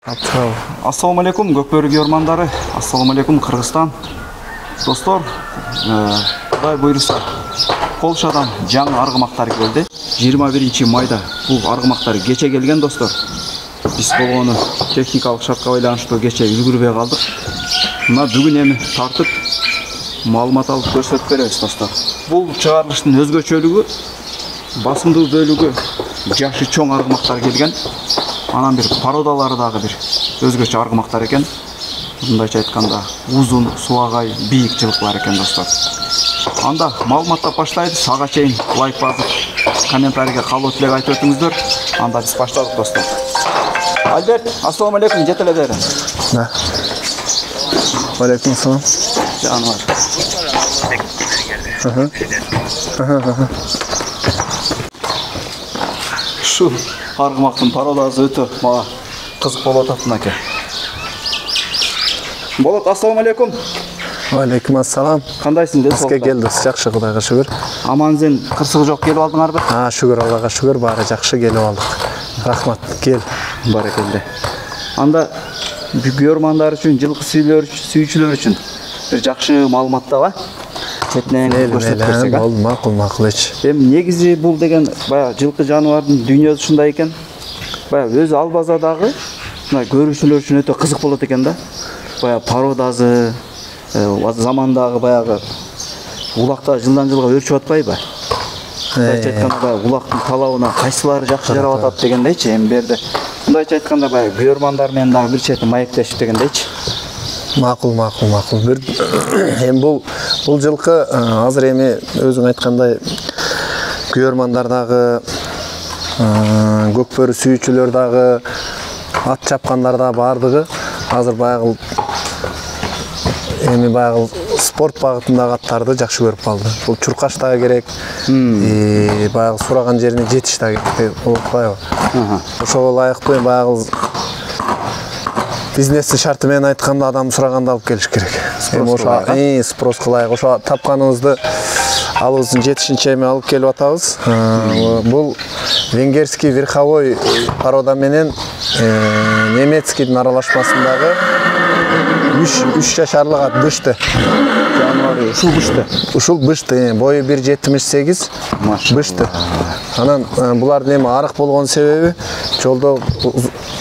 Ассаламу алейкум, көкбөрік ормандары. Ассаламу алейкум, Қырғызстан. Достор, Құдай бұйырса, Полшадан жаңа арғымақтар келді. 21 майда бұл арғымақтар кече келген, достор. Біз бұл оны техникалық шартқа байланышты кече үлгірбей қалдық. Мына бүгін емі тартып, малымат алып көрсетіп береміз, достор. Бұл шығарылыштың өзгөчөлүгү, басымдуу бөлүгү жашы чоң арғымақтар келген. Анан bir пародалары дагы bir өзгөчө аргымактар экен. Мындайча айтканда, узун, суагай, бийик жылкылар экен, достор. Анда маалыматтап баштайбыз. Ага чейин лайк басып, комментарийге калуу тилек айтып өтүңүздөр. Анда биз баштадык, достор. Альберт, ассаламу алейкум, жетеле берин. Да. Алейкум ассалам. Жаныбар. Шу арғымақтың пародасы өте мага қызық болот атынаке. Болот, ассаламу алейкум. Алейкум ассалам. Кандайсың, дел Бизге келдиңиз, жакшы, Кудайга шүгүр. Аман-сен, кырсыгы жок, келип алдыңарбы? Шүгүр, Аллага шүгүр, баары жакшы, келип алдык. Рахмат, кел. Баракелде. Анда көрөрмандар үчүн, жылкы сүйүүчүлөр үчүн бир жакшы маалыматтаба. Четинен көрсөтүп берсек, а? Макул эч. Эми негизи бул деген баягы жылкы жаныбардын дүйнөсү ушундай экен. Баягы өз албазадагы мына көрүүчүлөр үчүн өтө кызык болот экен да. Баягы пародасы, замандагы баягы улакта жылдан жылга өрчүп атпайбы? Мындайча айтканда баягы улактын талабына кайсылары жакшы жарап атат дегендейчи, эми берде. Мындайча айтканда баягы көрөрмандар менен дагы бир чети маектешип дегендейчи. Макул. Эми бул жылкы азыр эми өзүң айткандай көрөрмандар дагы, көкбөрү сүйүүчүлөр дагы, ат чапкандар да бардыгы азыр баягы спорт багытындагы аттарды жакшы көрүп калды. Бул чуркаш дагы керек, баягы сураган жерине жетиш дагы керек болуп атпайбы? Ошого ылайыктуу баягы бизнестин шарты менен айтканда адам сураганда алып келиш керек. Эми ошо спрос кылайык. Ошо тапканыбызды алыбыздын жетишинче эми алып келип атабыз. Бул венгерский верховой порода менен немецкийдин аралашмасындагы 3 жашарлык ат бышты. Ушул бышты, бою 1.78 бышты. Анан булардын эми арык болгон себеби жолдо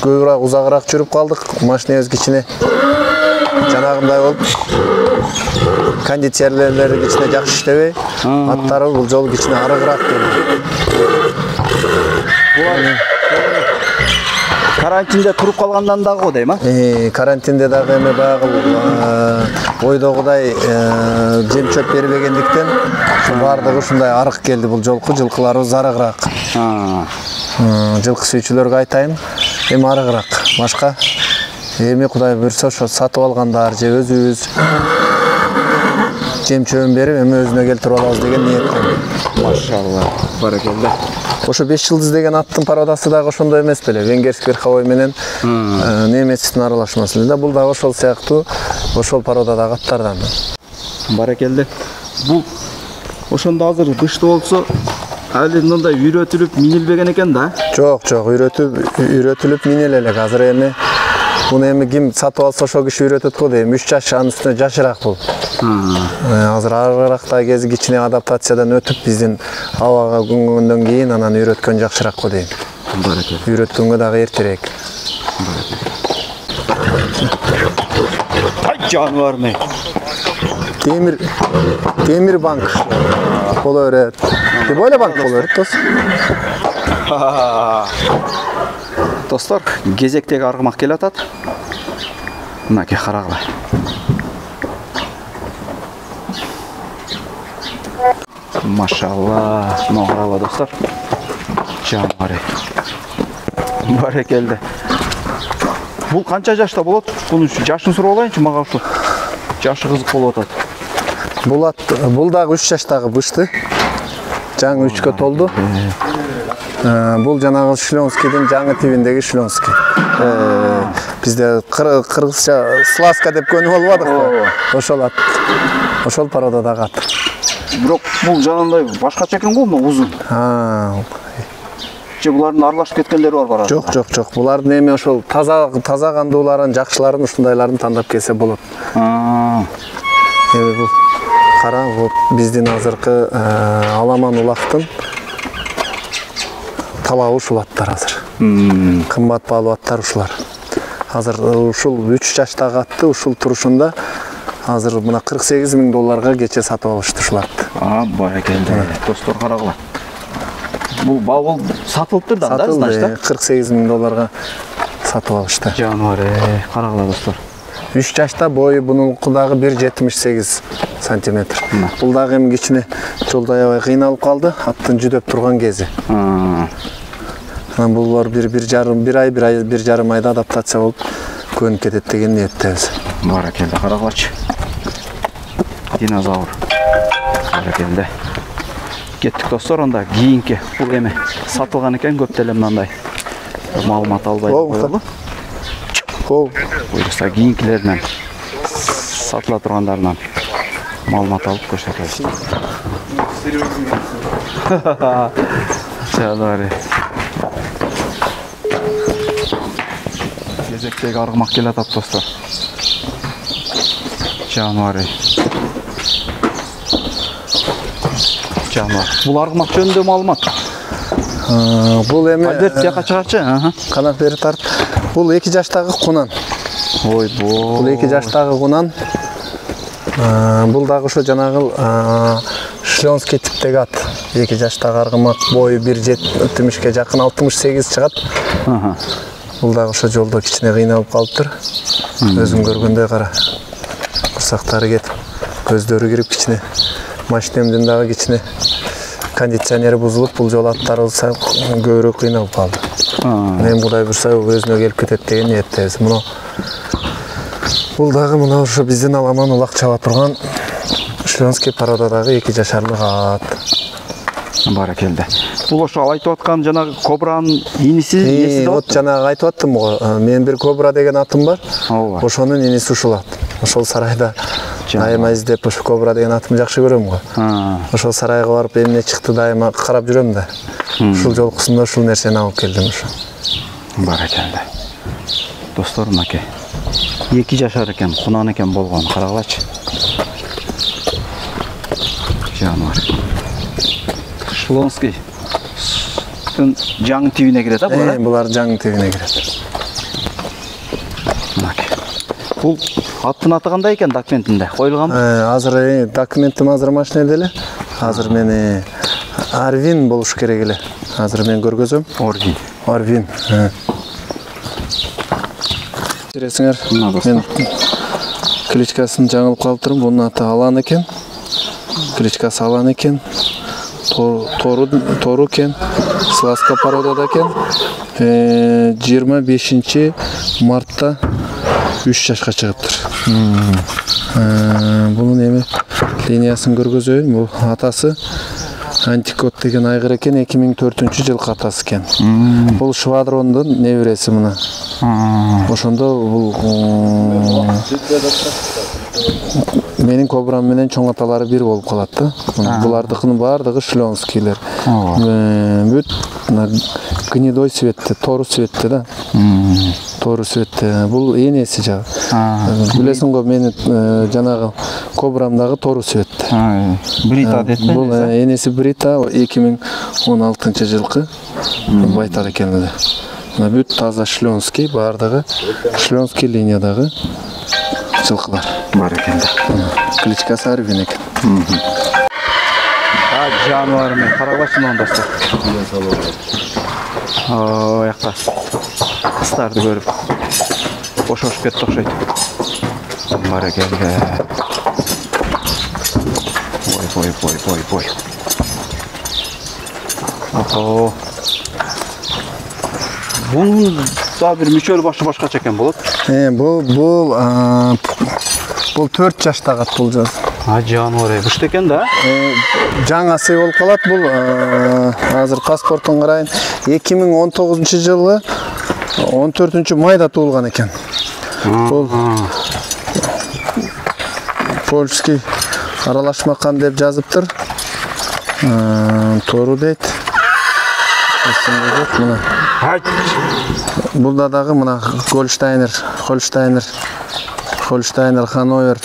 көбүрөөк узагыраак жүрүп калдык. Машинебиз кичине жанагындай болуп, кондиционерлери кичине жакшы иштебей, аттары бул жолу кичине арыгыраак келди. Карантинде туруп калгандан дагы дейм, а? Карантинде дагы эми баягы ойдогудай жем чөп бербегендиктен бардыгы ушундай арык келди бул жолку. Жылкыларыбыз арыгыраак. Жылкы сүйүүчүлөргө айтайын, эми арыгыраак. Башка эми Кудай буйрса ошо сатып алгандар же өзүбүз жем чөбүн берип эми өзүнө келтирип алабыз деген ниеттемин. Машалла, баракелде. Ошо 5 жылдыз деген аттын пародасы дагы ошондой эмес беле? Венгерский верховой менен немецтин аралашмасы. Бул дагы ошол сыяктуу, ошол пародадагы аттардан. Баракелде. Бул ошондо азыр бышты болсо, али мындай үйрөтүлүп минилбеген экен да? Жок, үйрөтүлүп минеле элек. Азыр эми буну эми ким сатып алса ошол киши үйрөтөт го дейм. 3 жаш анын үстүнө жашыраак бул. Азыр арыгыракта кези кичине адаптациядан өтүп биздин абага көнгөндөн кийин анан үйрөткөн жакшыраак го дейм. Баракелде. Үйрөткөнгө дагы эртерээк. Ай жаныбар мен. Темир банк боло берет. Деп ойло банк боло берет, дос. Достор, кезектеги аргымак келип атат. Мынаке карагыла. Машалла, мына карагыла достор. Жанбары. Баракелде. Бул канча жашта болот? Бунун жашын сурап алайынчы, мага ушу жашы кызык болуп атат. Бул дагы 3 жаштагы бышты. Жаңы 3кө толду. Бул жанагы Шлёнскийдин жаңы тибиндеги Шлёнский. Бизде кыргызча сласка деп көнүп албадыкпы? Ошол ат. Ошол пародадагы ат. Бирок бул жанагындай башкача экен го, узун. же булардын аралашып кеткендери бар? Жок. Булардын эми ошол таза кандууларын, жакшыларын, ушундайларын тандап келсе болот. Эми бул кара вот биздин азыркы аламан улактын талабы ушул аттар азыр. Кымбат баалуу аттар ушулар. Азыр ушул 3 жаштагы атты ушул турушунда азыр мына $48,000 кече сатып алышты ушул атты. Баракелде. Достор карагыла. Бул бал сатылыптыр да, значит, $48,000 сатып алышты. Жануар, карагыла достор. 3 жашта бою бунункудагы 1,78 сантиметр. Бул дагы эми кичине жолдо аябай кыйналып калды, аттын жүдөп турган кези. Булар bir жарым айда адаптация болуп көнүп кетет деген ниеттебиз. Баракелде, карагылачы. Динозавр. Баракелде. Кеттик достор, анда кийинки бул эми сатылган экен, көп деле мындай маалымат албай коелу. Буюрса кийинкилеринен сатыла тургандарынан маалымат алып көрсөтөбүз. Жануар. Кезектеги аргымак келатат достор. Жануар. Бул аргымак жөнүндө маалымат. Бул эми Альбертияга чыгарчы? Канат бери тарт. Бул 2 жаштагы кунан. Бул 2 жаштагы кунан. Бул дагы ошо жанагы шлёнский типтеги ат. 2 жаштагы аргымак, бою 1,70 жакын 68 чыгат. Бул дагы ошо жолдо кичине кыйналып калыптыр. Өзүң көргөндөй кара. Курсактары кетип, көздөрү кирип кичине. Машинемдин дагы кичине кондиционери бузулуп, бул жол аттарыбыз көбүрөөк кыйналып калды. Мен Кудай бурса өзүнө келип кетет деген ниеттебиз. Бул дагы мына ошо биздин аламан улак чаба турган шлёнский породадагы 2 жашарлык ат. Баракелде. Бул ошо айтып аткан жанагы кобранын иниси Вот жанагы айтып аттым го. Мен бир кобра деген атым бар. Ошонун иниси ушул ат. Ошол сарайда дайыма издеп ошо кобра деген атым жакшы көрөм го. Ошол сарайга барып эмне чыкты дайыма карап жүрөм да. Ушул жолкусунда ушул нерсени алып келдим ошо. Баракелде. Достор, мынакей. 2 жашар экен, кунан экен болгон, карагылачы. Жануар. Шлонский. Жаңы тибине кирет, булар? Булар жаңы тибине кирет. Мынакей. Бул аттын аты кандай экен документинде? Коюлганбы? Азыр документим азыр машинеде эле. Азыр мени Арвин болуш керек эле. Азыр мен көргөзөм. Арвин. Тересиңер. Мен кличкасын жаңылып калыптырмын. Бунун аты Алан экен. Кличкасы Алан экен. Тору экен. Сласка породада экен. 25 мартта 3 жашка чыгыптыр. Бунун эми линиясын көргөзөйүн. Бул атасы Антикот деген айгыр экен, 2004-жылкы атасы экен. Бул Швадрондун небереси мына. Ошондо бул менин кобрам менен чоң аталары бир болуп калат да. Булардыкынын баардыгы шлёнскийлер. Бүт гнедой цветте, тору цветте да. Тору цветте. Бул энеси жагы. Билесиң го менин жанагы кобрамдагы тору цветте. Брита детпи? Бул энеси Брита 2016-жылкы байтак экен эле. Мына бүт таза шлёнский, баардыгы шлёнский линиядагы жылкылар. Бар экен да. Кличкасы Арвин экен. Жануар мен карагылачы мына достор. Оякта кыздарды көрүп бошошуп кетти окшойт. Бар экен. Ой. Bunun da bir müçөл başı başkaça eкен болот. Бул 4 жаштагы ат бул жаз. Жануар, бушт экен да? Жаңасы болуп калат бул. Азыр паспортун карайын. 2019-жылы 14-майда туулган экен. Бул польский аралашма кан деп жазыптыр. Тору дейт. Эсимде жок мына. Булда дагы мына Холштайнер, Хановер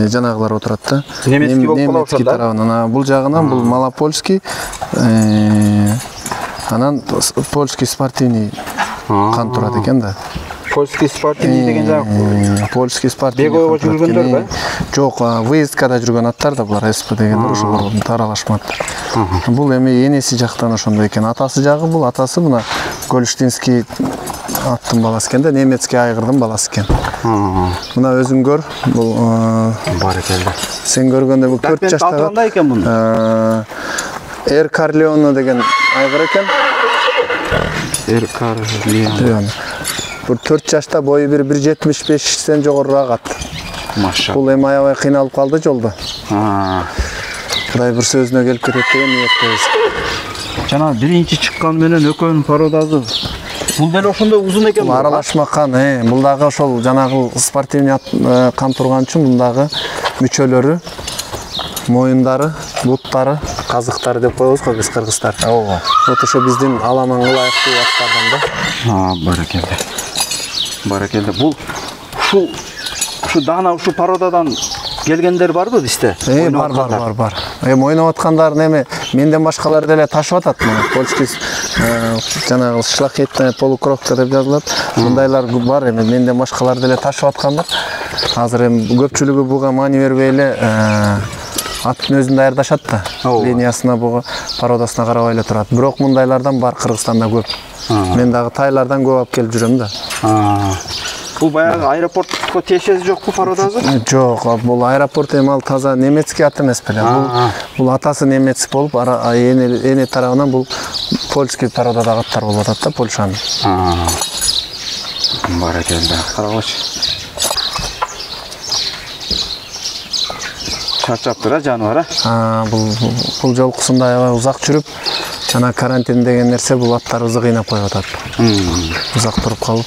жанагылар отурат да. Немецкий тарабынан. Бул жагынан бул Малопольский, анан польский спортивный кан турат экен да. Польский спортивный деген жак. Польский спортивный. Бегойго жүргөндөр да? Жок, выездкада жүргөн аттар да булар СП дегендер ошол таралашматтар. Бул эми энеси жактан ошондой экен. Атасы жагы бул, атасы мына Гольштинский аттын баласы экен да, немецкий айгырдын баласы экен. Мына өзүң көр, бул баракелде. Сен көргөндө бул 4 жаштагы. Кандай экен муну? Эр Карлеоне деген айгыр экен. Эр Карлеоне. Бул 4 жашта бою 1.75-тен жогорураак ат. Машалла. Бул эми аябай кыйналып калды жолдо. Кудай бир сөзүнө келип кетет деген ниеттебиз. Жана биринчи чыккан менен экөөнүн пародасы. Бул деле ошондой узун экен. Аралашма кан, бул дагы ошол жанагы спортивный кан турган үчүн мундагы мүчөлөрү, моюндары, буттары, казыктары деп коебуз го биз кыргыздар. Ооба. Вот ошо биздин аламанга ылайыктуу аттардан да. Баракелде. Баракелде. Бул ушу дана ушу пародадан келгендер барбы бизде? Бар. Ойноп аткандарын эми менден башкалар деле ташып атат. Польский жанагы шлахетный полукровка деп жазылат. Мындайлар бар эми менден башкалар деле ташып аткандар. Азыр эми көпчүлүгү буга маани бербей эле аттын өзүн даярдашат да. Линиясына буга пародасына карабай эле турат. Бирок мындайлардан бар Кыргызстанда көп. Мен дагы тайлардан көп алып келип жүрөм да. Бул баягы аэропортко тиешеси жокпу пародасы? Жок, бул аэропорт эми ал таза немецкий ат эмес беле. Бул атасы немец болуп, эне тарабынан бул польский пародадагы аттар болуп атат да, Польшанын. Баракелде. Карагылчы. Чарчаптыр жаныбар, Бул жолкусунда аябай узак жүрүп, жана карантин деген нерсе бул аттарыбызды кыйнап коюп атат. Узак туруп калып.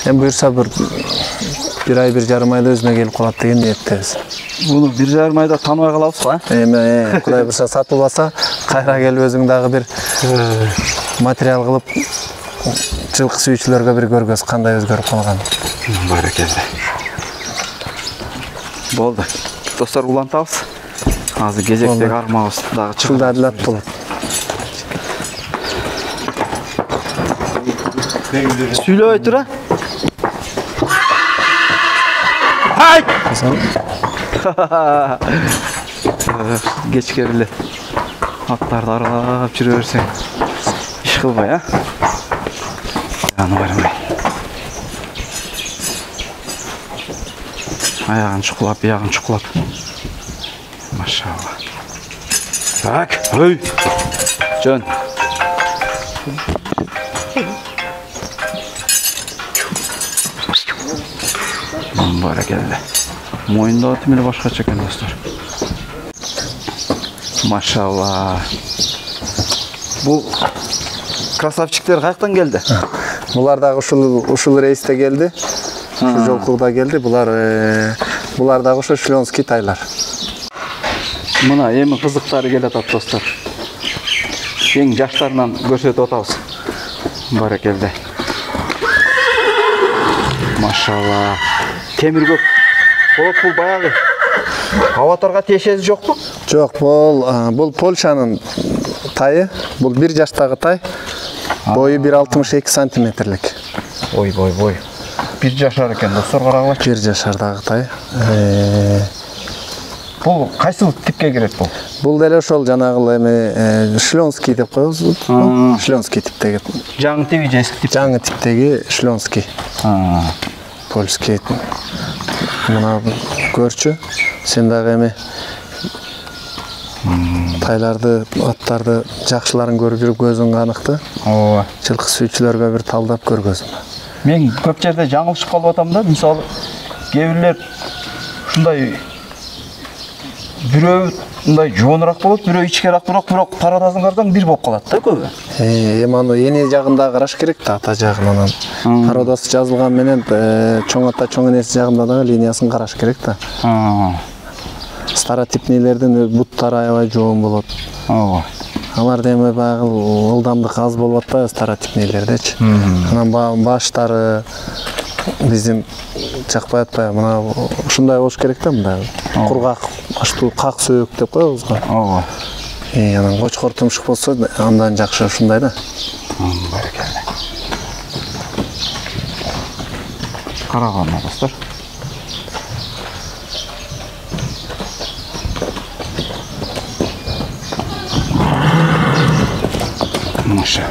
Эми буюрса бир ай, 1,5 айда өзүнө келип калат деген ниеттебиз. Муну 1,5 айда тааныбай калабызбы? Эми Кудай буюрса сатылбаса, кайра келип өзүң дагы бир материал кылып жылкы сүйүүчүлөргө бир көргөз кандай өзгөрүп калган. Баракелде. Болду. Достор, улантабыз. Азыр кезектеги армабыз дагы чылдадылат болот. Сүйлөбөй тура. Hayt! Geçkerili. Atlarda aralap жүрө берсең. Иш кылбай, Аны бармай. Аягын чукулап, биягын чукулап. Машалла. Так, ой. Жөн. Баракелде. Моюнда тимели башкача экен, достор. Машалла. Бул красавчиктер каяктан келди? Булар дагы ушул рейсте келди. Ушул жолкуда келди. Булар дагы ошо Шлёнский тайлар. Мына эми кызыктары келе атат, достор. Эң жаштарынан көрсөтүп атабыз. Баракелде. Машалла. Темир көк. Болот бул баягы. Аватарга тиешеси жокпу? Жок, бул Польшанын тайы. Бул 1 жаштагы тай. Бою 1,62 сантиметрлик. Ой. 1 жашар экен, достор, карагыла. 1 жашардагы тай. Бул кайсыл типке кирет бул? Бул деле ошол жанагы эми Шлёнский деп коебуз. Шлёнский типтеги. Жаңы тип же эски тип? Жаңы типтеги Шлёнский. Польский. Мына көрчү. Сен дагы эми тайларды, аттарды жакшыларын көрүп жүрүп көзүң каныкты. Ооба. Жылкы сүйүүчүлөргө бир талдап көргөзүм. Мен көп жерде жаңылышып калып атам да. Мисалы, кээ бирлер ушундай бирөө мындай жоонураак болот, бирөө ичкераак турат, бирок парадасын карасаң бир болуп калат да көбү. Эми аны эне жагында караш керек да, ата жагынан. Пародасы жазылган менен чоң ата, чоң энеси жагында да линиясын караш керек да. Старотипнийлердин буттары аябай жоон болот. Алар деме баягы ылдамдык аз болуп атпайбы старотипныйлердечи. Анан баштары биздин жакпай атпайбы. Мына ушундай болуш керек да, мындай. Кургак баштуу как сөөк деп коебуз го. Ооба. Анан кочкор тумшук болсо андан жакшы ушундай да. Баракалла. Караган достор. Маша.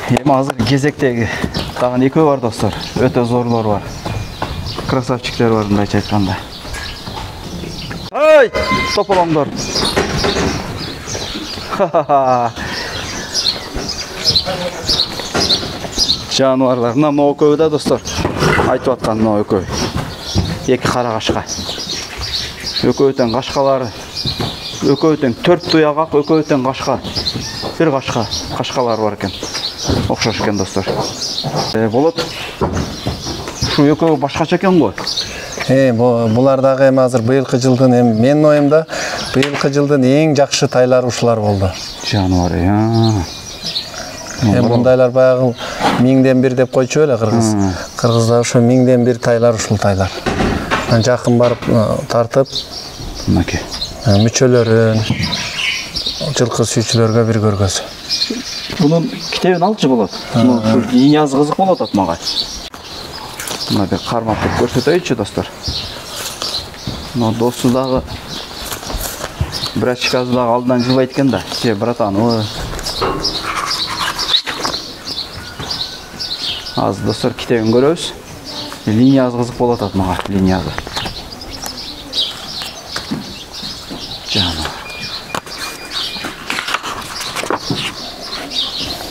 Эми азыр кезектеги тагын экөө бар достор. Өтө зорлор бар. Красавчиктер бар мындайча айтканда. Ай, тополоңдор. Жануарлар, мына экөө да достор. Айтып аткан мына экөө. Эки кара кашка. Экөөтөн кашкалары. Экөөтөн 4 туягак, экөөтөн кашка. Бир кашка, кашкалар бар экен. Окшош экен достор. Болот. Шу экөө башкача экен го. Булар дагы эми азыр быйылкы жылдын менин оюмда быйылкы жылдын эң жакшы тайлары ушулар болду. Жануар, мындайлар баягы 1000ден 1 деп койчу эле кыргыздар ошо 1000ден 1 тайлар ушул тайлар. Жакын барып тартып, мынакей мүчөлөрүн жылкы сүйүүчүлөргө бир көргөзүү. Bunun kitebini alçı bolot. Yeni yazı kızık bolot atmağa. Buna bir karmaklık görseteyim dostlar. Buna dostu dağı biraz çıkazı dağı aldan жылы айткен да. Братан, az dostlar kitebini görüyoruz. Linya yazı kızık bolot atmağa. Linya yazı. Canım.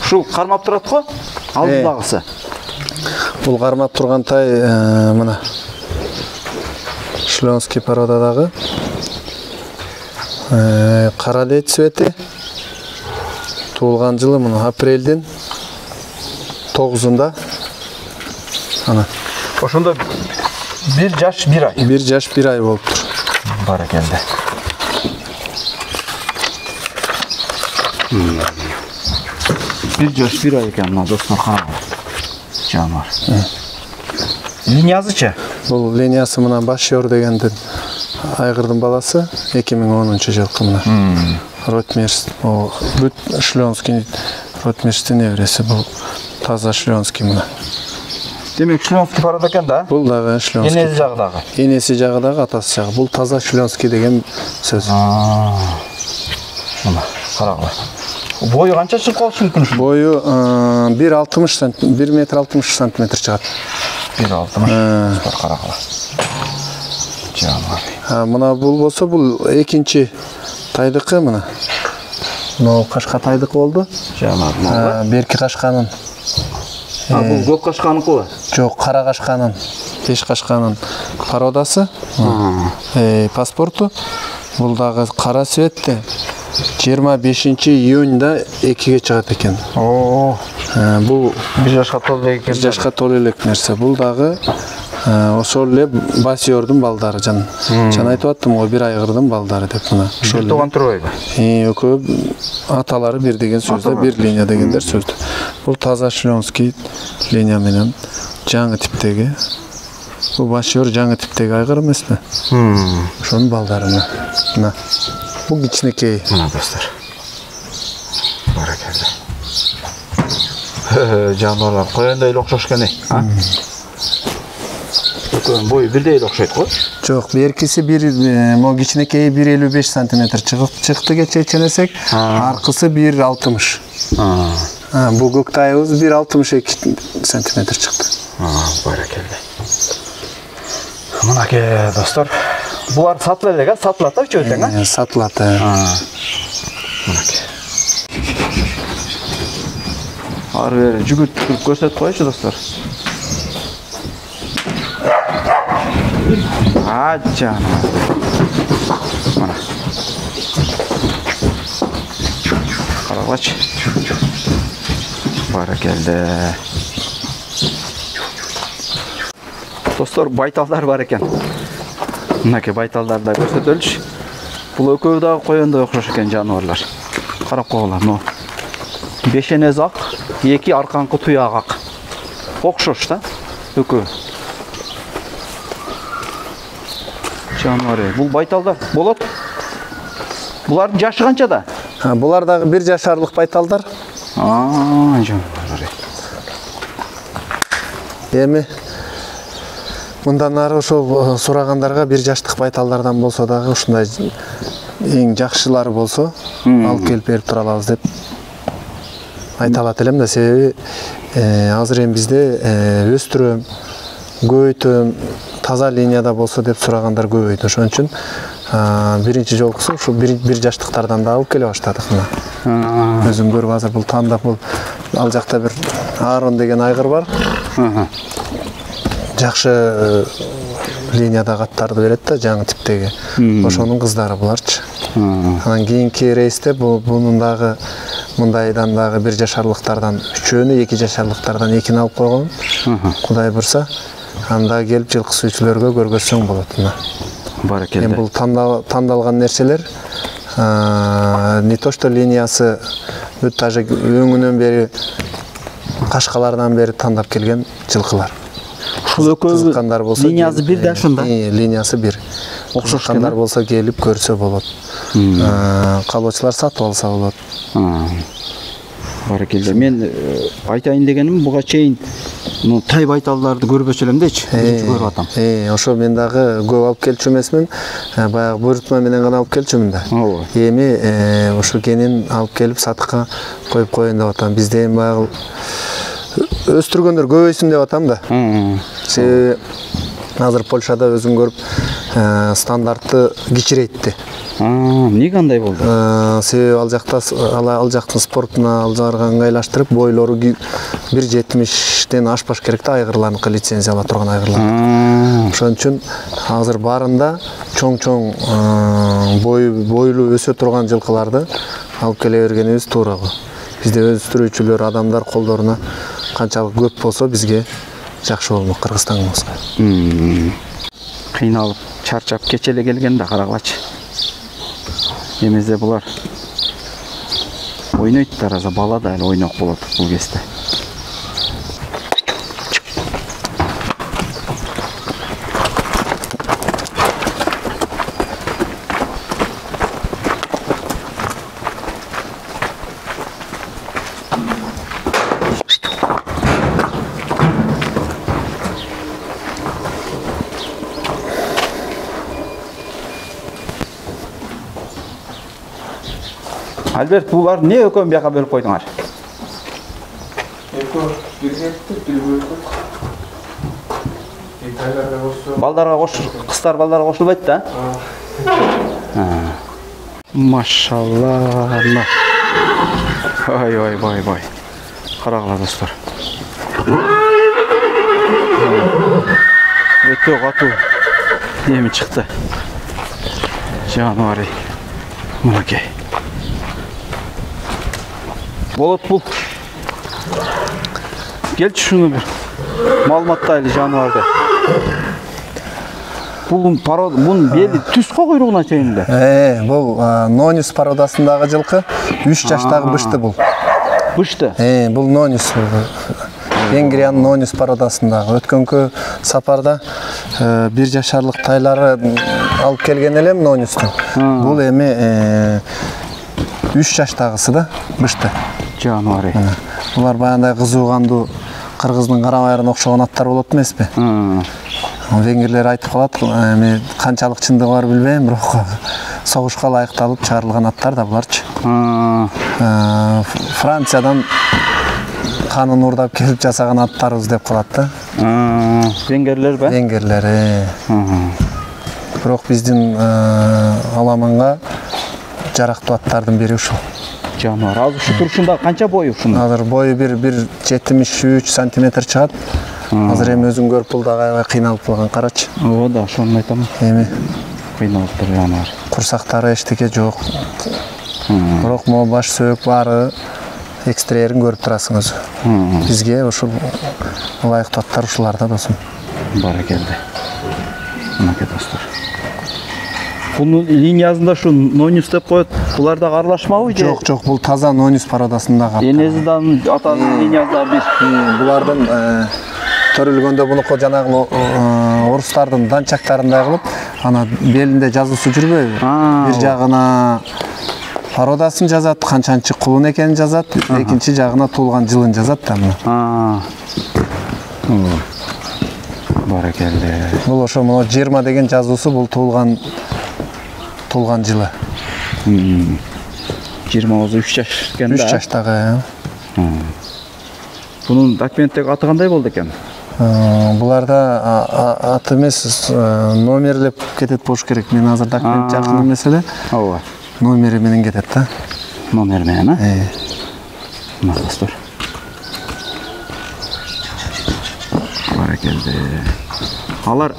Şu karmap turат го? Алдыдагысы. Бул кармап турган тай мына Шленский породадагы кара лет цвети. Туулган жылы мына апрелдин 9-unda. Ана. Ошондо 1 жаш 1 ай. 1 жаш 1 ай болуптур. Баракелде. Bir yaş bir ay ekan mына достор карап. Жануар. Линиясычы? Бул линиясы мына Башёр дегендин айгырдын баласы 2010-жылкы мына. Ротмерс, бүт Шленский Ротмерстин небереси бул таза Шленский мына. Демек Шленский порода экен да? Бул дагы Шленский. Энеси жагы дагы. Энеси жагы дагы, атасы жагы. Бул таза Шленский деген сөз. Мына карагыла. Boyu qancha chiqib qolishi mumkin shu? Boyu 1 metr 60 santimetr chiqadi. 1.60. Qaraqala. Жануар. Мына бул болсо бул экинчи тайдыкы мына. Мына кашка тайдык болду. Жануар. Берки кашканын. Бул көк кашканыкыбы? Жок, кара кашканын, беш кашканын породасы. Паспорту. Бул дагы кара цветте. 25-июньда 2-ге чыгат экен. Бул 1 жашка толду экен. 1 жашка толо элек нерсе. Бул дагы ошол эле Басиордун балдары жан. Жан айтып аттым го, бир айгырдын балдары деп мына. Ошол туган турбайбы? Экөө аталары бир деген сөздө, бир линия дегендер сөздө. Бул таза Шленский линия менен жаңы типтеги. Бул Басиор жаңы типтеги айгыр эмеспи? Ошонун балдары мына. Bu кичинекей. Мына достор. Баракалла. Жануарлар коёндай эле окшош экен, Экөөнүн бою бирдей эле окшойт го? Жок, беркиси mo кичинекей 1.55 сантиметр чыкты кеченесек, аркысы 1.60. Бул көк тайыбыз 1.62 сантиметр чыкты. Баракалла. Мынакей достор. Булар сатылат элек, сатылат да үчөөтөн, Сатылат. Мынакей. Ары бери жүгүртүп көрсөтүп коечу достор. Жаным. Мына. Карагылачы. Баракелде. Достор, байталдар бар экен. Мынакей байталдарды көрсөтөлүчү. Бул экөө дагы коёндой окшош экен жаныбарлар. Карап койгула, но бешенез ак, эки арканкы туяк ак. Окшош да, экөө. Жаныбар, бул байталдар болот. Булардын жашы канчада? Булар дагы 1 жашарлык байталдар. Жаныбар. Эми мындан ары ошол сурагандарга 1 жаштык байталдардан болсо дагы ушундай эң жакшылары болсо алып келип берип тура алабыз деп айта алат элем да. Себеби азыр эми бизде өстүрөм, көбөйтөм, таза линияда болсо деп сурагандар көбөйдү. Ошон үчүн биринчи жолкусу ушу 1 жаштыктардан да алып келе баштадык мына. Өзүм көрүп азыр бул тандап бул ал жакта бир Аарон деген айгыр бар. Жакшы линиядагы аттарды берет да, жаңы типтеги. Ошонун кыздары буларчы. Анан кийинки рейсте бунун дагы мындайдан дагы 1 жашарлыктардан 3-өнү, 2 жашарлыктардан 2-ни алып койгон. Кудай бурса, анда келип жылкы сүйүүчүлөргө көргөзсөң болот мына. Баракелде. Бул тандалган нерселер не то что линиясы, даже өңүнөн бери, кашкалардан бери тандап келген жылкылар. Ушул экөө линиясы 1 да ушунда. Линиясы 1. Окшошкандар болсо келип көрсө болот. Калоочулар сатып алса болот. Баракелде. Мен айтайын дегеним буга чейин тай байталдарды көрбөчү элем дечи. Биринчи көрүп атам. Ошо мен дагы көп алып келчү эмесмин. Баягы буйрутма менен гана алып келчүмүн да. Эми ошо кенин алып келип сатыкка коюп коеюн деп атам. Бизде эми баягы өстүргөндөр көбөйсүн деп атам да. Себеби азыр Польшада өзүң көрүп стандартты кичирейтти. Эмне кандай болду? Себеби ал жактын спортуна алжарга ыңгайлаштырып, бойлору 1.70-ден ашпаш керек да, айгырларныкы лицензия ала турган айгырлар. Ошон үчүн азыр барында чоң бойлуу өсө турган жылкыларды алып келе бергенибиз туура го. Бизде өстүрүүчүлөр, адамдар колдоруна канчалык көп болсо бизге жакшы болмок Кыргызстаныбызга. Кыйналып, чарчап кечеле келген да карагылачы. Эмезе булар ойнойттар, аза бала да эле ойнок болот бул кезде. Альберт, булар не экөө бияка бөлүп койдуңар? Экөө биргектик, бир бөлүп. Балдарга кыздар балдарга кошулбайт да? Машалла. Ой. Карагыла достор. Өтө катуу эми чыкты. Жаныбар. Мынакей. Болот бул. Келчи шуну бир маалыматтайлы жаныбарды. Бунун бели түз го куйругуна чейин эле. Бул Нонис породасындагы жылкы, 3 жаштагы бышты бул. Бышты? Бул Нонис. Венгриянын Нонис породасындагы. Өткөнкү сапарда 1 жашарлык тайлары алып келген элем Нонистин. Бул эми 3 жаштагысы да бышты. Жаныбар. Булар баягындай кызуу кандуу кыргыздын карабайырына окшогон аттар болот эмеспи? Венгерлер айтып калат, эми канчалык чындыгы бар билбейм, бирок согушка ылайыкталып чыгарылган аттар да буларчы. Франциядан канын уурдап келип жасаган аттарыбыз деп калат да. Венгерлер бе? Венгерлер. Бирок биздин аламанга жарактуу аттардын бири ушул. Жаныбар. Азыр ушу турушунда канча бою ушунун? Азыр бою 1.73 сантиметр чыгат. Азыр эми өзүң көрүп бул дагы аябай кыйналып калган, карачы. Ооба да, ошону айтам. Эми кыйналыптыр жаныбар. Курсактары эчтеке жок. Бирок могу баш сөөк баары экстерьерин көрүп турасың өзү. Бизге ушул ылайыктуу аттар ушулар да досум. Баракелде. Мынакей достор. Bunun линиясында şu Nonius деп коет. Булар да аралашмабы же? Жок, бул таза Nonius породасындагы аттар. Энезидан атанын линиясында бир. Булардын төрүлгөндө мунуку жанагы орустардын данчактарындай кылып, ана белинде жазуусу жүрбөйбү? Бир жагына породасын жазат, канчанчы кулун экенин жазат, экинчи жагына туулган жылын жазат да мына. Баракелде. Бул ошо мына 20 деген жазуусу бул туулган жылы. 20 3 жаш экен да. 3 жаштагы. Bunun документтеги аты кандай болду экен? Буларда аты эмес, номерлеп кетет болуш керек. Мен азыр документ жакын эмес эле. Ооба. Номери менен кетет да. Номер менен, а? Мына достор. Баракелде. Алар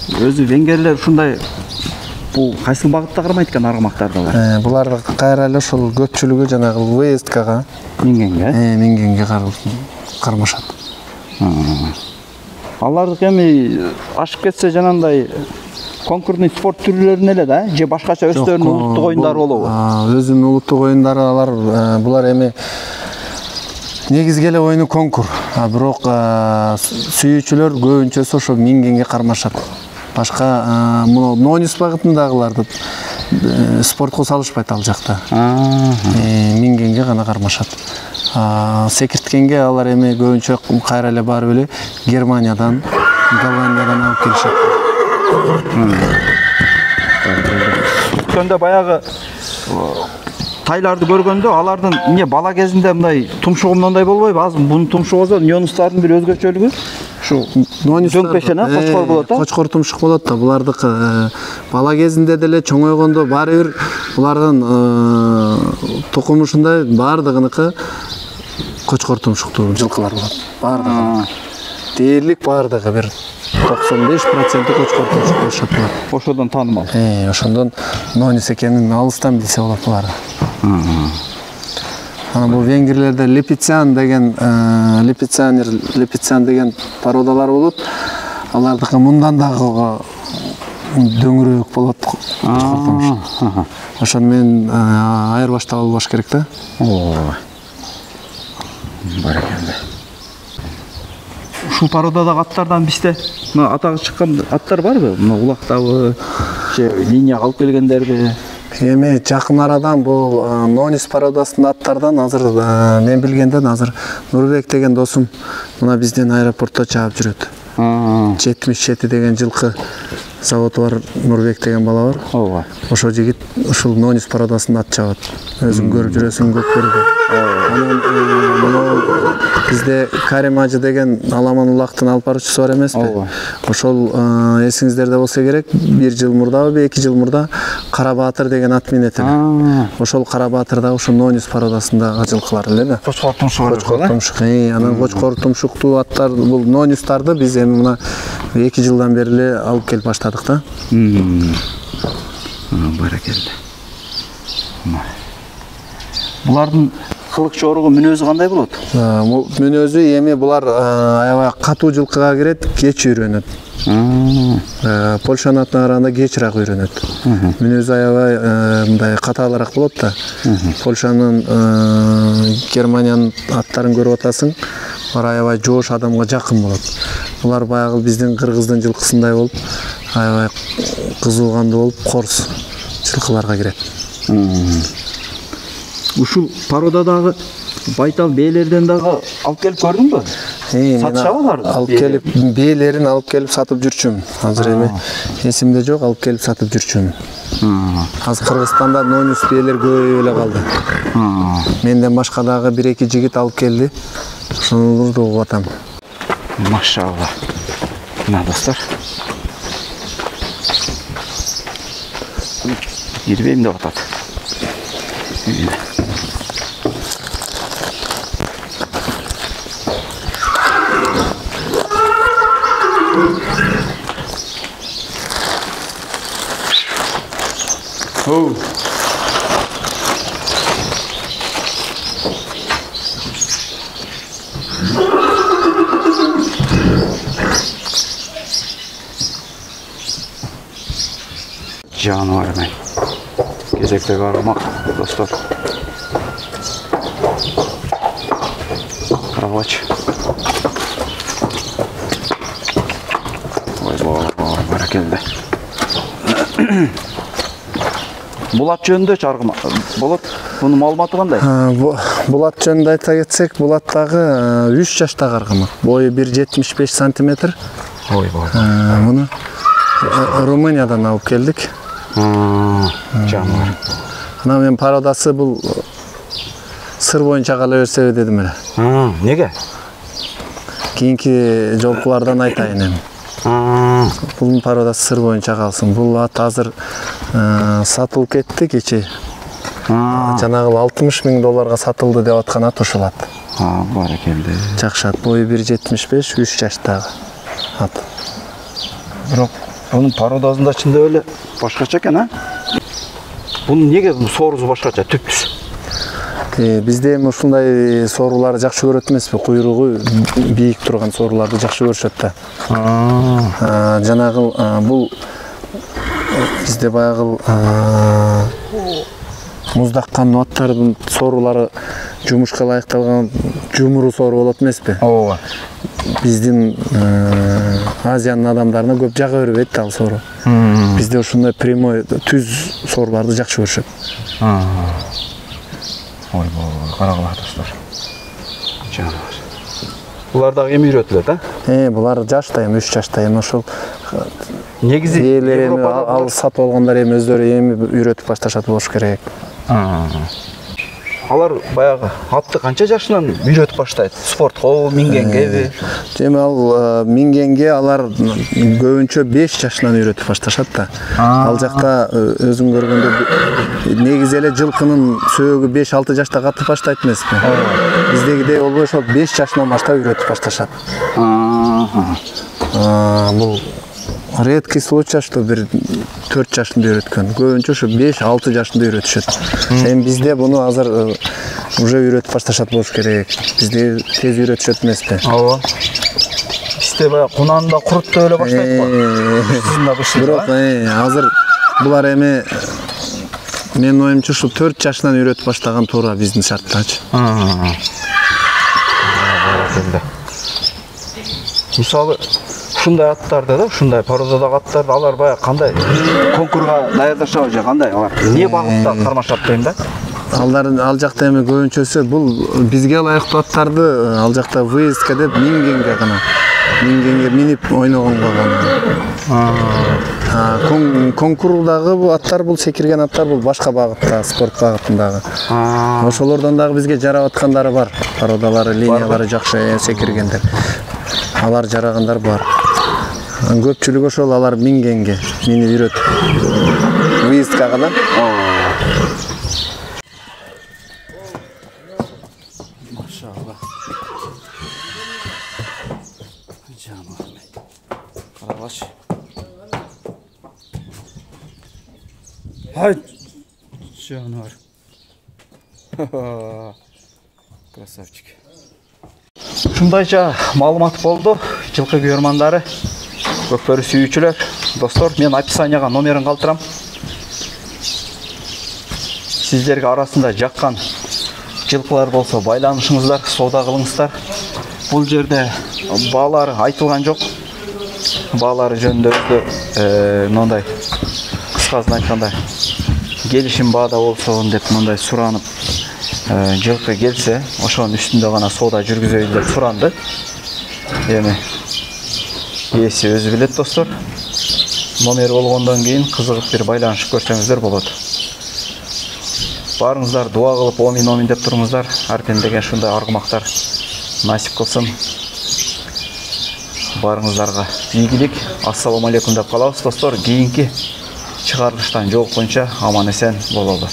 өзү венгерлер ушундай бул кайсыл багытта кармайт экен аргымактарды алар? Булар кайра эле ошол көпчүлүгү жанагы выездкага мингенге. Мингенге кармашат. Алардык эми ашып кетсе жанандай конкурсный спорт түрлөрүнө эле да, же башкача өздөрүнүн улуттук оюндары болобу? Өзүнүн улуттук оюндары алар булар эми негизги эле оюну конкур. Бирок сүйүүчүлөр көбүнчөсү ошо мингенге кармашат. Башка мына Nonius багытындагыларды спортко салышпайт ал жакта. Мингенге гана кармашат. Секирткенге алар эми көбүнчө кайра эле барып эле Германиядан, Голландиядан алып келишет. Өткөндө баягы тайларды көргөндө алардын эмне бала кезинде мындай тумшугу мындай болбойбу? Азыр бунун тумшугу Noniustардын бир өзгөчөлүгү ушу дөңпешен, кочкор болот да? Кочкор тумшук болот да. Булардыкы бала кезинде деле чоңойгондо баары бир булардын тукумушундай баардыгыныкы кочкор тумшуктуу жылкылар болот. Баардыгы. Дээрлик баардыгы бир 95% кочкор тумшук болушат булар. Ошодон таанымал. Ошондон Nonius экенин алыстан билсе болот булар. Ана бул венгерлерде Липицян деген породалар болот. Алардыкы мындан дагы дөңүрөөк болот. Ошону менен айырбаштап албаш керек да. Баракелде. Ушул породадагы аттардан бизде мына атагы чыккан аттар барбы? Мына улактабы, же линияга алып келгендерби? Эми жакын арадан бул Nonius породасынын аттардан азыр мен билгенден азыр Нурбек деген досум мына бизден аэропортто чаап жүрөт. 77 деген жылкы заводу бар, Нурбек деген бала бар. Ооба. Ошол жигит ушул Nonius породасынын ат чабат. Өзүң көрүп жүрөсүң көпкөрдө. Анан бизде Карим Ажы деген аламан улактын алып баруучусу бар эмеспи? Ошол эсиңиздерде болсо керек, 1 жыл мурдабы, 2 жыл мурда Кара Баатыр деген ат минет эле. Ошол Кара Баатыр да ушул Nonius породасындагы жылкылар эле да. Кочкор тумшугу. Кочкор тумшук. Анан кочкор тумшуктуу аттар бул Noniustарды биз эми мына 2 жылдан бери эле алып келип баштадык да. Баракелде. Булардын кылык жоругу мүнөзү кандай болот? Мүнөзү эми булар аябай катуу жылкыга кирет, кеч үйрөнөт. Польшанын атына караганда кечирээк үйрөнөт. Мүнөзү аябай мындай катаалыраак болот да. Польшанын, Германиянын аттарын көрүп атасың, булар аябай жоош адамга жакын болот. Булар баягы биздин кыргыздын жылкысындай болуп, аябай кызуу кандуу болуп, корс жылкыларга кирет. Ушул породадагы байтал бээлерден дагы алып келип көрдүңбү? Сатышабы аларды? Алып келип, бээлерин алып келип сатып жүрчүмүн. Азыр эми эсимде жок, алып келип сатып жүрчүмүн. Азыр Кыргызстанда Nonius бээлер көбөйүп эле калды. Менден башка дагы 1-2 жигит алып келди. Ошонулурду угуп атам. Машалла. Мына достор. Ирбейм деп атат. Oh. жануар мен. Кезектегі арғымақ, достар. Қарағылач. Ой, бәрекелді. Булат жөнінде арғымақ. Булат, бұның малыматы қандай? Булат жөнінде айта кетсек, Булаттағы 3 жаштағы арғымақ. Бойы 1,75 сантиметр. Мұны Румыниядан алып келдік. Жануар. Мен пародасы бұл сыр бойынша қала өрсебе дедім әлі. Неге? Кейінгі жолқылардан айтайын ем. Бұлың пародасы сыр бойынша қалсын. Бұл ат азыр сатылып кетті кеше. Жанағы $60,000 сатылды деп атқан ат ушыл ат. Бәрекелді. Жақшы ат. Бойы 1,75, 3 жаштағы ат. Бірақ бұның пародасында ішінде өлі башқаша екен, Бұның неге сорузы башқаша, түппіс? Бізде ушундай соруларды жақсы көрөт эмеспи? Куйругу бийик турган соруларды жақсы көрүшөт да. Жанагы бул бізде баягы муздаккан аттардын сорулары жумушка ылайыкталган жумуру сору болот эмеспи? Ооба. Биздин Азиянын адамдарына көп жага бербейт ал сору. Бізде ушундай прямой түз соруларды жақсы көрүшөт. Ой, қарағылар достар. Жануар. Бұлардағы ем үйретіледі, Бұлар жашта ем, 3 жашта ем. Ошол негізі Европада ал сатып алғандар ем өздері ем үйретіп башташат болуш керек. Алар баяғы атты қанша жашынан үйретіп баштайды? Спортқа мингенге? Жеме ал мингенге алар көбүнчө 5 жашынан үйретіп башташат да. Ал жакта өзүң көргөндө негизи эле жылкынын сөөгү 5-6 жашта катып баштайт эмеспи? Биздегидей болбой ошол 5 жашынан баштап үйретіп башташат. Бул редкий случай, что бир 4 жашында үйрөткөн. Көбүнчө ошо 5-6 жашында үйрөтүшөт. Эми бизде буну азыр уже үйрөтүп башташат болуш керек. Бизде тез үйрөтүшөт эмеспи? Ооба. Бизде баягы кунанда курутта эле баштайт го. Бирок азыр булар эми менин оюмча ушу 4 жашынан үйрөтүп баштаган туура биздин шарттачы. Мисалы ушундай аттарды да, ушундай пародадагы аттарды алар баягы кандай конкурга даярдашабы же кандай алар? Не багытта кармашат дейм да? Ал жакта эми көбүнчөсү бул бизге ылайыктуу аттарды ал жакта выездка деп мингенге гана, мингенге минип ойногонго гана. Конкурдагы бул аттар, бул секирген аттар бул башка багытта, спорт багытындагы. Ошолордон дагы бизге жарап аткандары бар. Пародалары, линиялары жакшы секиргендер. Алар жарагандар бар. Көпчүлүгү ошол алар мингенге, мени үйрөтүп. Выездка гана. Машалла. Жануар. Карагыч. Ай, жануар. Красавчик. Ушундайча маалымат болду. Жылкы көрмандары, көкбөрү сүйүүчүлөр, достор, мен описанияга номерин калтырам. Сиздерге арасында жаккан жылкылар болсо байланышыңыздар, соода кылыңыздар. Бул жерде баалары айтылган жок. Баалары жөнүндө мындай кыскасын айтканда келишим баада болсун деп мындай суранып жылкы келсе, ошонун үстүндө гана соода жүргүзөйүн деп суранды. Эми ээси өзү билет, достор. Номер болгондон кийин кызыгып бир байланышып көрсөңүздөр болот. Барыңыздар дуа кылып омин деп туруңуздар. Артем деген ушундай аргымактар насип кылсын. Барыңыздарга ийгилик. Ассаламу алейкум деп калабыз, достор. Кийинки чыгарылыштан жолукканча аман эсен бололу.